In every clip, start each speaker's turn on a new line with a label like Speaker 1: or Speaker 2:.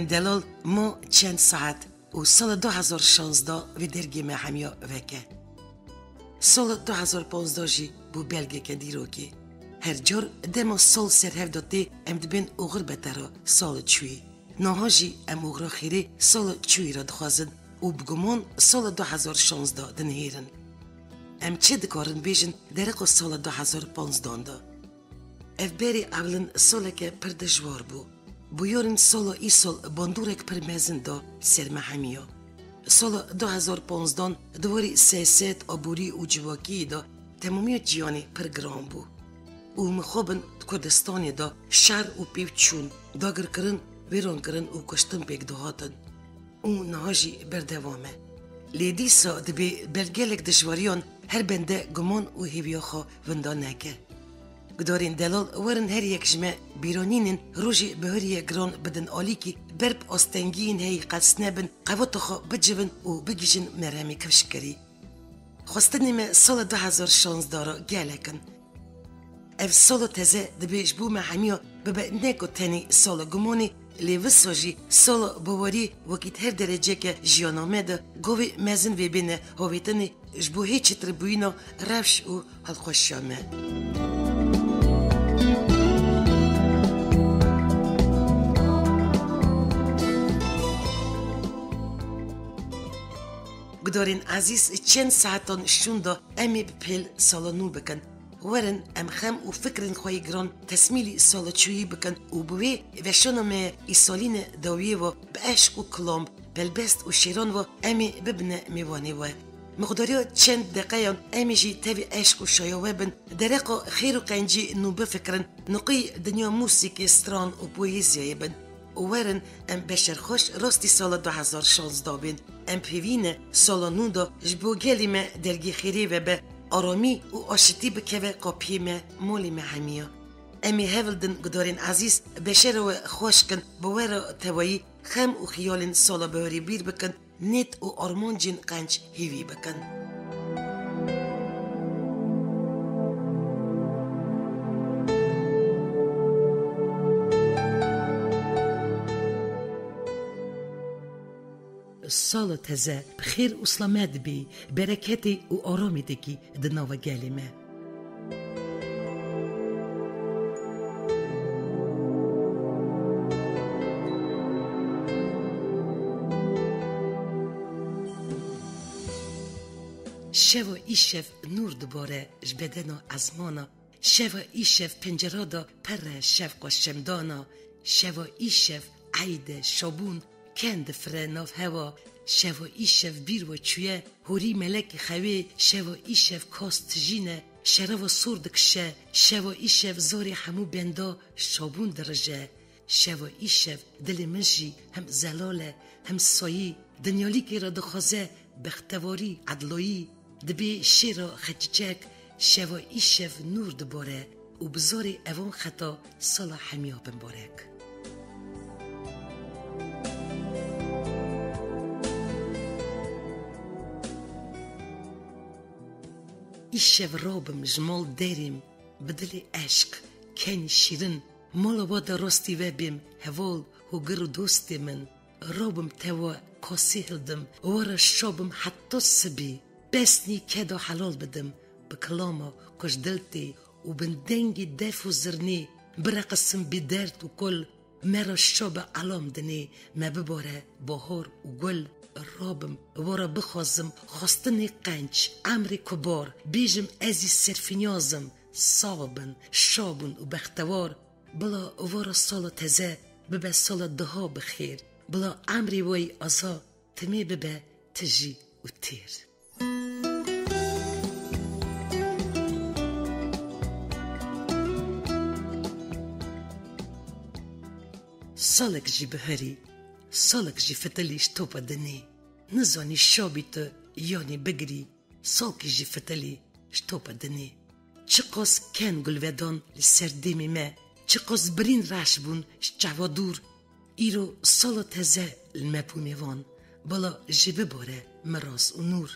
Speaker 1: دلال ما چند ساعت و سال 2016 وی درگی ما همیا وکه. سال 2015 جی بو بلگه که دیروکی. هر جور دم سال سر هفداتی ام دبین اوغر بتره سال چوی. نها جی ام اوغر خیری سال چوی را دخوازن و بگمان سال 2016 دنهیرن. ام چه دکارن بیجن درق سال 2015 دا. اف بری اولن سال که پر دجوار بو. بویورن سال ای سال باندورک پر مزن دا سر محمیا. سال 2015 دوری سیاست آبوری و جواکی دا تمامی جیانی پر گرام بو. او مخابن کردستانی دا شر و پیوچون داگر کرن ویران کرن و کشتن پیک دهاتن. او نهاجی بردوامه. لیدی سا دبی بلگلک دجواریان هر بنده گمان و هیویاخا وندا نکه. گدارین دلال ورن هر یک جمع بیرانینن روژی بهری گران بدن آلی کی برب آستنگین هی قلسنبن قواتخا بجبن و بگیجن مرمی کفشکری. خواستنیم سال 2016 را گلکن. اف سال تزه دبیش بو محمیا ببا نکو تنی سال گمانی لیوساجی سال باوری وکیت هر درجه که جیانامه ده گوی مزن وی بینه هاویتنی جبو هیچ تربوینا روش و حلقوشیامه. گدارین عزیز چند ساعتان شوندا امی بپیل سالانو بکن. ورن ام خم و فکرن خواهی گران تسمیلی سالچویی بکن و بوی وشانم ایسالین داویه و به عشق و کلام بلبست و شیران و امی ببنه میوانه و مقداریا چند دقیقان امی جی تاوی عشق و شایوه بن درقا خیر و قنجی نو بفکرن نقی دنیا موسیقی ستران و پویزیه بن ورن ام بشر خوش راستی سال 2016 بین ام پیوینه سالانو دا جبو گلی ما درگی خیری و به آرامی و آشتی بکوه قاپی ما مولی ما همیا. امی هولدن گدارین عزیز بشر و خوش کن بوار توایی خم و خیال سالا بهاری بیر بکن نیت و آرمان جین قنج هیوی بکن. سال تزه بخیر و سلامت بی برکتی و آرامی دکی دناو گلیمه. شوا ایشف نور دوباره جبدنا ازمانا شوا ایشف پنجره دا پر شفق و شمدانا شوا ایشف عید شابون کند فرناف هوا شوا ایشف بیر و چویه هوری ملک خوی شوا ایشف کاست جینه شرا سردکشه شوا ایشف زاری همو بندا شابون درجه شوا ایشف دل منجی هم زلاله هم سایی دنیالی که را دخوازه بختواری عدلایی دبی شیرا خججک شوا ایشف نور دباره و بزاری اوان خطا سالا همیا بمبارک. ایشف رابم جمال داریم بدل عشق کنی شیرن مالا وادا راستی وبیم هوال و گر دوستی من رابم توا کاسی هلدم وارا شابم حتی سبی بسنی کدا حلال بدم بکلاما کش دلتی و بندنگی دف و زرنی برقصم بدرد و کل مرا شاب علام دنی ما بباره بهار و گل رابم وارا بخوازم خواستنی قنج عمری کبار بیجم ازی سرفینیازم صابن شابن و بختوار بلا وارا سال تزه ببه سال دها بخیر بلا عمری وی ازا تمی ببه تجی و تیر. سالک جی بهری سالک جی فتلیش توپا دنی نزانی شابی تو یانی بگری سالکی جی فتلی شتوپا دنی چقاس کن گلودان لسر دیمی ما چقاس برین رش بون شجوا دور ایرو سالا تزه المپومی وان بالا جیبه باره مراس و نور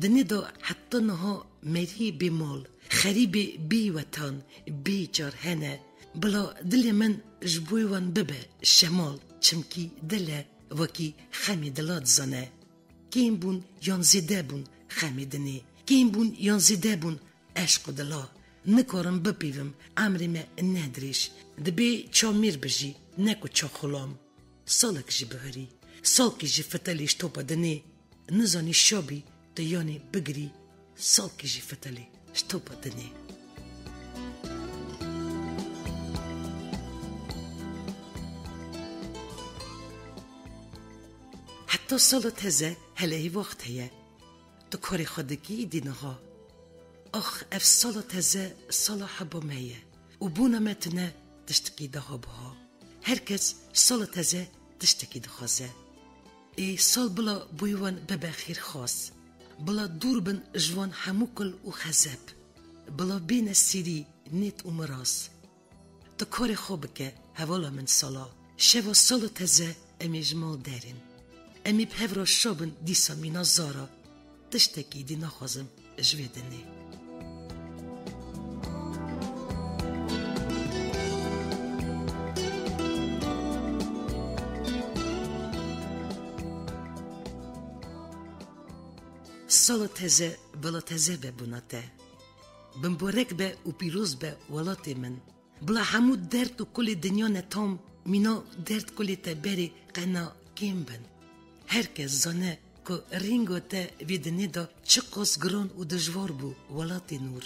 Speaker 1: دنی دا حتی نها مری بی مال خریبی بی وطن بی جار هنه بلا دل من جبوی وان ببه شمال چمکی دله وکی خمی دلات زنه. کیم بون یان زیده بون خمی دنه. کیم بون یان زیده بون عشق دلا. نکارم بپیوم عمری me ندریش. دبی چا میر بجی نکو چا خلام. سالک جی بهری. سالکی جی فتلیش توپا دنه. نزانی شابی دیانی بگری. سالکی جی فتلی شتوپا دنه. حتی سال تزه هلهی وقت هیه. تو کاری خودکی دینه ها. آخ اف سال تزه سال حبا میه. و بونا متنه تشتکی ده ها بها. هرکس سال تزه تشتکی ده خوازه. ای سال بلا بویوان ببخیر خواست. بلا دور بن جوان هموکل و خزب. بلا بین سیری نیت و مراس. تو کاری خوب که حوالا من سالا. شوا سال تزه امی جمال دارین. امی بهورا شابن دیسا مینا زارا. تشتکی دی نخوازم جویدنی. سال تزه بلا تزه به بوناته. بمبارک به و پیروز به ولات من. بلا همو درد و کل دنیا نتام مینا درد کل تبری قنا کیم بن. هرکس زانه که رینگو تا ویدنی دا چقاس گران و دجوار بو ولات نور.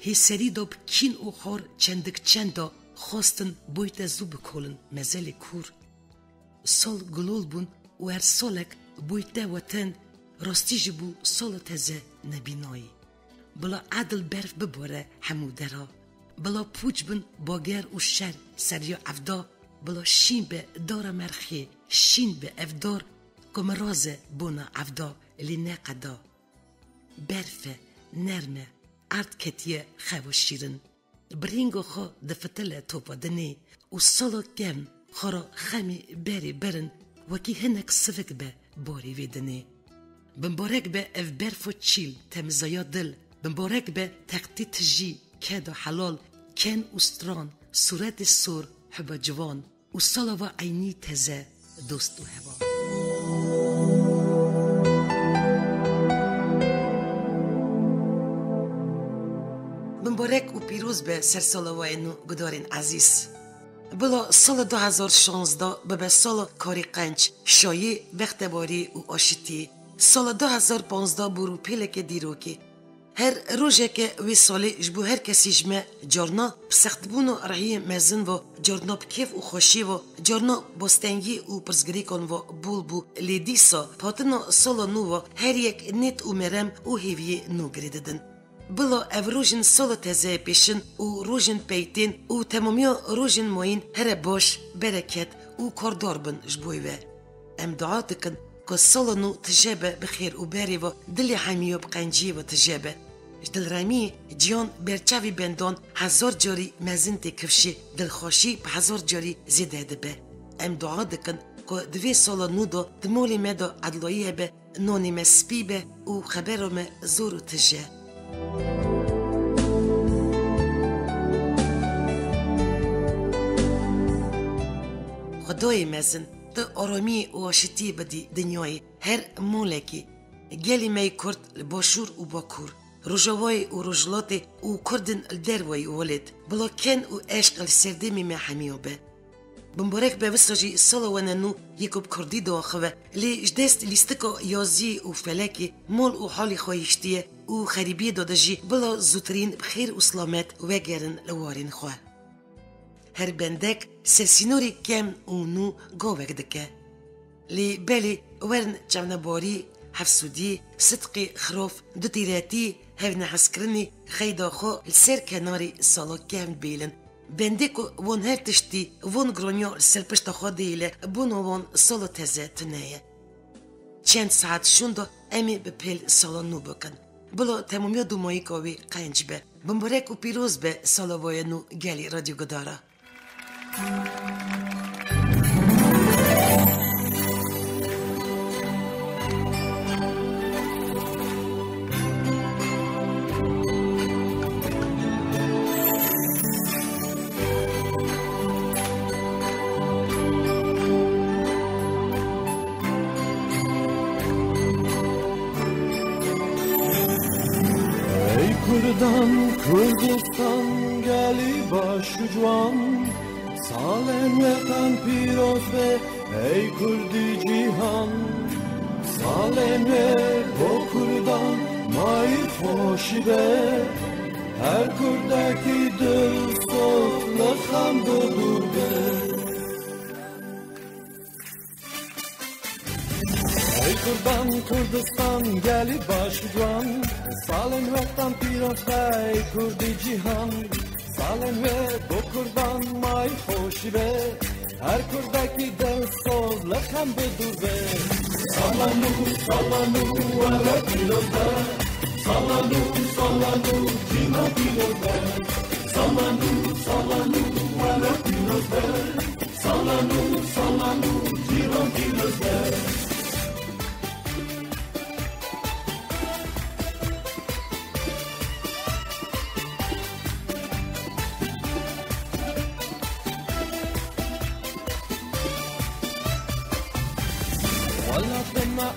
Speaker 1: هی سری دا بکین و خار چندک چند دا خواستن بویت زو بکولن مزل کور. سال گلول بون و هر سالک بویت وطن راستی جبو سال تزه نبینایی. بلا عدل برف بباره همو درا. بلا پوچ بن باگر و شر سریا افدا. بلا شین به دار مرخی شین به افدار کمرازه بونا افدا لی نقدا. برفه نرمه ارد کتیه خو شیرن. برینگو خو دفتله توپا دنی و سالا گم خورا خمی بری برن وکی هنک سفک به باری ویدنی. بمبارک به اف برف و چیل تمزایا دل. بمبارک به تقطیت جی کد و حلال کن و ستران صورت سور حبا جوان و سالا و عینی تزه دوست و هوا. مبارک و پیروز به سر سالوای نو گدارین عزیز. بلا سال 2016 به سال کاری قنچ شایی بختباری و آشتی. سال 2015 برو پیلک دیروکی. هر روزه که وی سالی جبو هر کسی جمع جارنا بسخت بون و رحی مزن و جارنا بکیف و خوشی و جارنا بستنگی و پرزگری کن و بول بو لیدیسا پاتنا سال نو و هر یک نیت و مرم و هیوی نو گریددن. بلا او روژن سال تزه پیشن و روژن پیتین و تمامیا روژن موین هر باش برکت و کاردار بن جبوی و ام دعا دکن که سال نو تجابه بخیر و بری و دلی حمیو بقنجی و تجابه دل رامی جیان برچاوی بندان 1000 جاری مزن تکفشی دلخوشی به 1000 جاری زیده دبه ام دعا دکن که دوی سال نو دا دمولی مدا عدلاییه به نونی مسپی به و خبرم زور و تجه خدای مزن تو آرامی و آشتی بدی دنیای هر مولکی گلی می کرد باشور و باکور رجوای و رجلات و کردن دروای ولد بلاکن و عشق السردمی می حمیو به بمبارک به وساجی سالوان نو یکوب کردی داخوه لی جدست لیستکا یازی و فلکی مال و حالی خواهشتیه و خریبی دادجی بلا زوترین بخیر و سلامت و گرن لوارین خواه هر بندک سرسینوری کم و نو گاوک دکه لی بلی ورن جمنباری حفسودی صدقی خروف دو تیراتی هفن حسکرنی خیدا خو لسر کناری سالا کم بیلن بندکو وان هر تشتی وان گرانیا سرپشت خوا دیله بونو وان سالا تزه تنیه چند ساعت شوندا امی به پیل سالا نو بکن بلا تمامیا دومایی کاوی قنج به بمبارک و پیروز به سالا وای نو گلی رادیو گدارا
Speaker 2: کردم کردستان گلی باش جوان سالم وطن پیروز به ای کردی جیهان سالم با کردان مای خوشی به هر کردکی دل صوت لخم دور به ای کردان کردستان گلی باش جوان سالم وطن پیروز به ای کردی جیهان سالم با کردان مای خوشی به هر کردکی دل صوت لخم دور به سالانو سالانو ولا پیروز به سالانو سالانو جینا پیروز به سالانو سالانو ولا پیروز به سالانو سالانو جینا پیروز به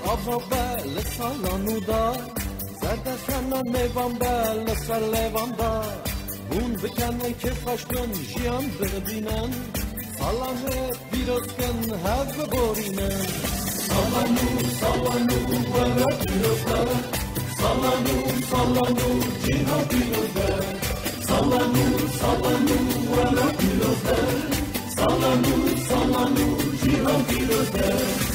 Speaker 2: آبا سالانو دا زرد خانه میوان بل سر لیوان دا بون بکنن که خوشگن جیان ببینن سالانه بیروز کن هف بورینن سالانو سالانو ولا بیروز دا سالانو سالانو جینا بیروز دا سالانو سالانو ولا بیروز دا سالانو سالانو جینا بیروز دا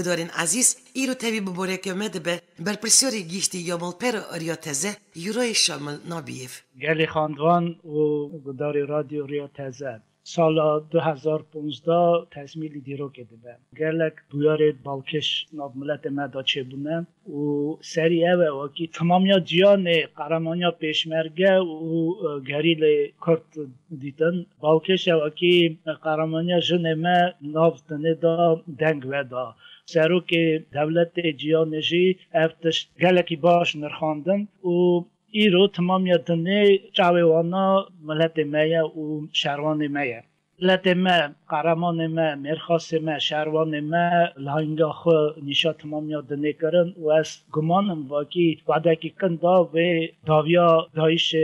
Speaker 1: گدارین عزیز ایرو تبی بباره که مده به برپرسیاری گیشتی یا ملپر ریا تزه یوروی شامل نابیف
Speaker 3: گلی خاندوان و گداری رادیو ریا تزه سال 2015 تصمیلی دیرو کده به گلک بیاره بالکش ناب ملت مدا چه بونه و سریعه و وکی تمامیا جیان قرمانیا پیشمرگه و گریل کرد دیدن بالکش وکی قرمانیا جنمه ناف دنه دا دنگ ودا سروک دولت جیانجی افتش گلکی باش نرخاندن و ایرو تمام یادنه جوانان ملت میه و شهروان میه ملت ما قهرمان ما مرخاص ما شهروان ما لهنگا خو نشا تمام یادنه کردن و از گمانم واقعی وعده کندا و داویا دایش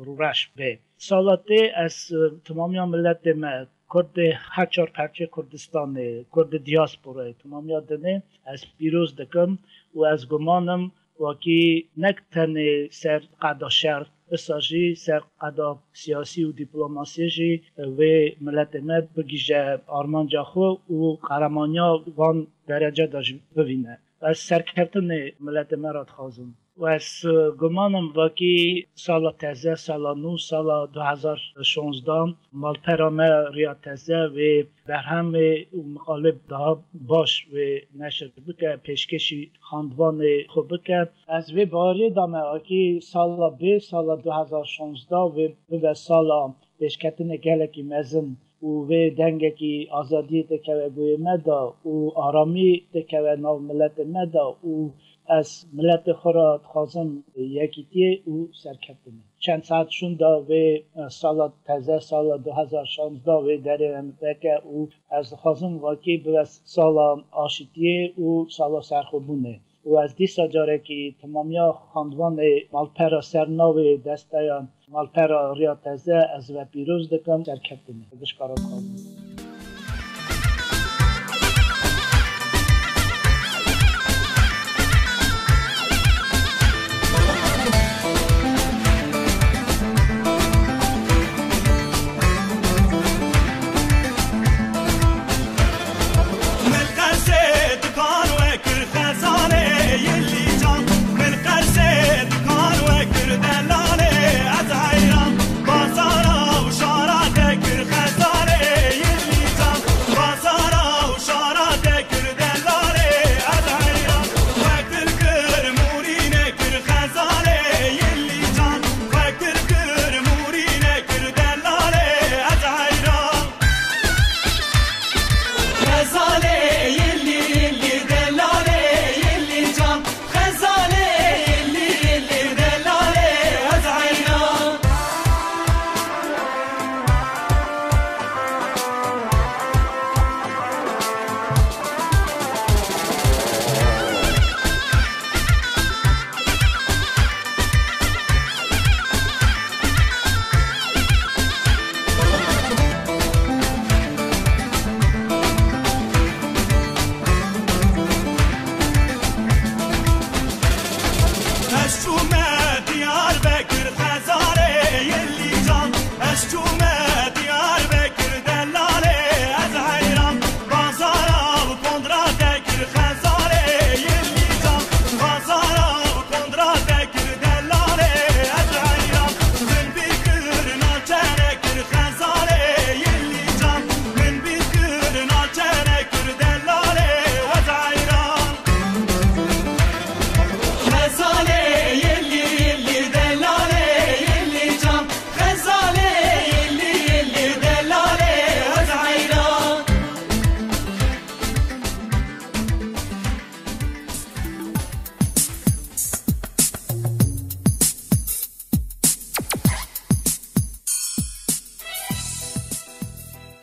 Speaker 3: رورش به سالاته از تمام ملت ما کرد هچار پرچه کردستان کرد دیاسپورا تمام یادنه از پیروز دکم و از گمانم واقعی نکتن سر قدا شهر اساجی سر قدا سیاسی و دیپلماسی جی و ملت ما بگیجه آرمان جاخو و قهرمانیا وان درجه داشت ببینه و از سرکرتن ملت ما را خواستم و از گمانم واقعی سال تازه سال نو سال 2016 مالپرامه ریا تازه و برهم مقالب دا باش و نشر بکه پیشکشی خاندوان خوب بکه از وی باری دامه واقعی سال 2016 و سال پیشکتن گلکی مزن و دنگکی آزادی تکوه گوی مدا و آرامی تکوه ناو ملت مدا و از ملت خورا خواستم یکیتی او سرکتنه چند ساعت شوندا و سال تازه سال 2016 و در امریکا او از خواستم واقعی به سال آشتیه او سال سرخوبونه و از دیسا جاره که تمامیا خاندوان مالپرا سرناو دستایان مالپرا ریا تازه از و پیروز دکم سرکتنه بشکارات خواستم
Speaker 4: بازارا و شارع کر خزانه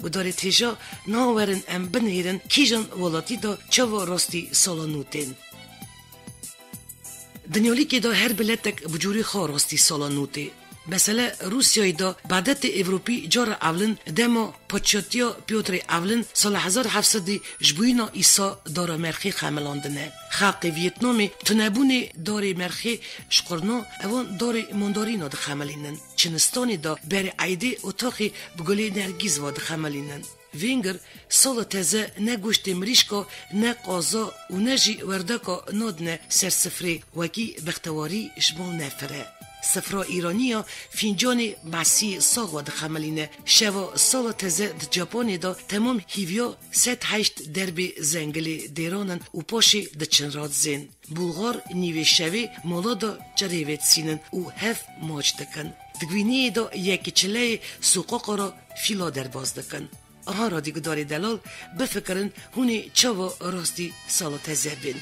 Speaker 1: و داره تیجا ناورن ام بنهیرن کیجان ولاتی دا چاو راستی سالانوتین. دنیالی که دا هر بلتک بجوری خواه راستی سالانوتی. مثلا روسیای دا بعدت اوروپی جار اولن دما پاچاتیا پیوتر اولن سال 1700 جبوینا ایسا دار مرخی خملاندنه. خلق ویتنامی تنبون دار مرخی شقرنا اوان دار مندارینا ده خملینن. چنستانی دا بر عیده اتاقی بگلی نرگیز واد خملینن. وینگر سال تازه نه گوشت مریشکا نه قازا و نه جی وردکا نادنه سرسفره وکی بختواری شمال نفره. سفرا ایرانیا فینجان مسی ساغوا ده خملینه شوا سال تازه ده جاپانی دا تمام هیویا 108 درب زنگل دیرانن و پاشی ده چنراد زین. بولغار نیوه شوی مولا دا جریویت سینن و هف ماج دکن. دگوینی دا یکی چله سوقاقا را فیلا در باز دکن. آها را دیگه داری دلال بفکرن هونی چاوا راستی سال تازه بین.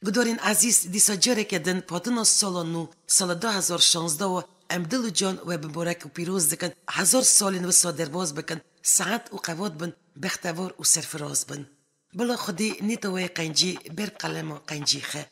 Speaker 1: گدارین عزیز دیسا جره کدن پاتنا سال نو سال 2016 و امدلو جان و بمبارک و پیروز دکن 1000 سالین و صادر باز بکن سعد و قواد بن بختوار و سرفراز بن بلا خودی نیتوی قنجی بر قلم قنجی خه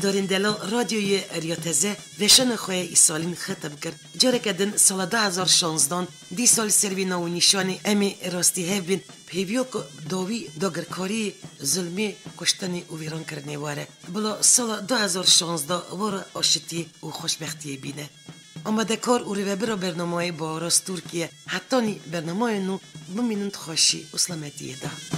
Speaker 1: گدارین دلا رادیوی ریاتزه وشن خواه ایسالین ختم کرد. جاره کدن سال 2016 دی سال سروینا و نشانی امی راستی هفبین پیویو که داوی داگرکاری ظلمی کشتنی و ویران کرنه واره. بلا سال 2016 واره آشتی و خوشبختی بینه. آمده کار او رو برا برنامه با راست ترکیه حتی نی برنامه نو بمینند خوشی و سلامتی ده.